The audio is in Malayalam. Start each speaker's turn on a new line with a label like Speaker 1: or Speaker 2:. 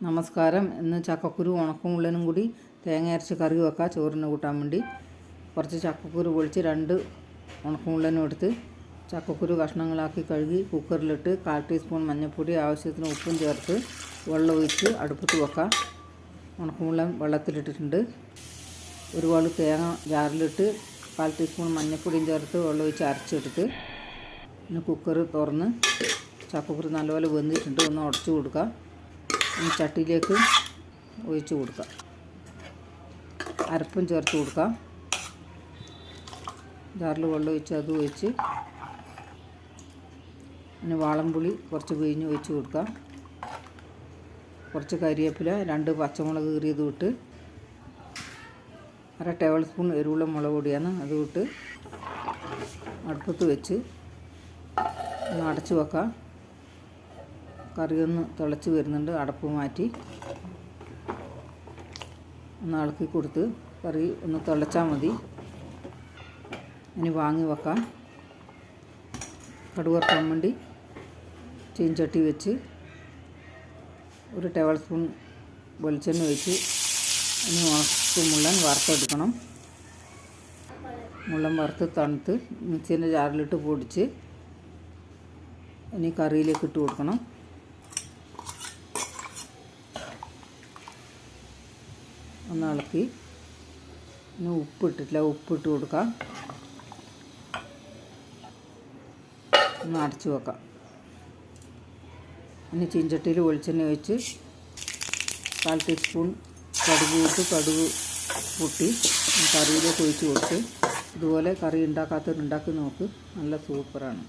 Speaker 1: നമസ്കാരം. ഇന്ന് ചക്കക്കുരു ഉണക്കമുള്ളനും കൂടി തേങ്ങ അരച്ച് കറി വെക്കാം ചോറിന് കൂട്ടാൻ വേണ്ടി. കുറച്ച് ചക്കക്കുരു പൊളിച്ച് 2 ഉണക്കമുള്ളനും എടുത്ത് ചക്കക്കുരു കഷ്ണങ്ങളാക്കി കഴുകി കുക്കറിലിട്ട് 1/4 ടീസ്പൂൺ മഞ്ഞൾപ്പൊടി, ആവശ്യത്തിന് ഉപ്പും ചേർത്ത് വെള്ളം ഒഴിച്ച് അടുപ്പത്ത് വെക്കാം. ഉണക്കമുള്ളൻ വെള്ളത്തിലിട്ടിട്ടുണ്ട്. ഒരുപാട് തേങ്ങ ജാറിലിട്ട് 1/4 ടീസ്പൂൺ മഞ്ഞൾപ്പൊടിയും ചേർത്ത് വെള്ളം ഒഴിച്ച് അരച്ചെടുത്ത് പിന്നെ കുക്കർ തുറന്ന് ചക്കക്കുരു നല്ലപോലെ വെന്തിട്ടുണ്ട്. ഒന്ന് ഉടച്ചു കൊടുക്കുക. ചട്ടിയിലേക്ക് ഒഴിച്ച് കൊടുക്കുക. അരപ്പും ചേർത്ത് കൊടുക്കുക. ജാറിൽ വെള്ളം ഒഴിച്ച് അത് ഒഴിച്ച് പിന്നെ വാളംപുളി കുറച്ച് പിഴിഞ്ഞ് ഒഴിച്ച് കൊടുക്കുക. കുറച്ച് കരിവേപ്പില, 2 പച്ചമുളക് കീറിയത് ഇട്ട് 1/2 ടേബിൾ സ്പൂൺ എരിവുള്ള മുളക് പൊടിയാണ് അത് ഇട്ട് അടുപ്പത്ത് വെച്ച് ഒന്ന് അടച്ച് വെക്കാം. കറി ഒന്ന് തിളച്ച് വരുന്നുണ്ട്. അടപ്പ് മാറ്റി ഒന്ന് ഇളക്കി കൊടുത്ത് കറി ഒന്ന് തിളച്ചാൽ മതി. ഇനി വാങ്ങി വെക്കാം. കടുക് വറുക്കാൻ വേണ്ടി ചീൻചട്ടി വെച്ച് 1 ടേബിൾ സ്പൂൺ വെളിച്ചെണ്ണ ഒഴിച്ച് ഇനി മുള്ളൻ വറുത്തെടുക്കണം. മുള്ളൻ വറുത്ത് തണുത്ത് മിക്സീൻ്റെ ജാറിലിട്ട് പൊടിച്ച് ഇനി കറിയിലേക്ക് ഇട്ട് കൊടുക്കണം. ഒന്ന് ഇളക്കി ഇനി ഉപ്പിട്ടിട്ടില്ല, ഉപ്പിട്ട് കൊടുക്കാം. ഒന്ന് അടച്ച് വെക്കാം. ഇനി ചീൻചട്ടിയിൽ വെളിച്ചെണ്ണ ഒഴിച്ച് 1/4 ടീസ്പൂൺ കടുക് ഇട്ട് കടുക് പൊട്ടി കറിയിലേക്ക് ഒഴിച്ച് കൊടുത്ത് ഇതുപോലെ കറി ഉണ്ടാക്കാത്തവരുണ്ടാക്കി നോക്ക്. നല്ല സൂപ്പറാണ്.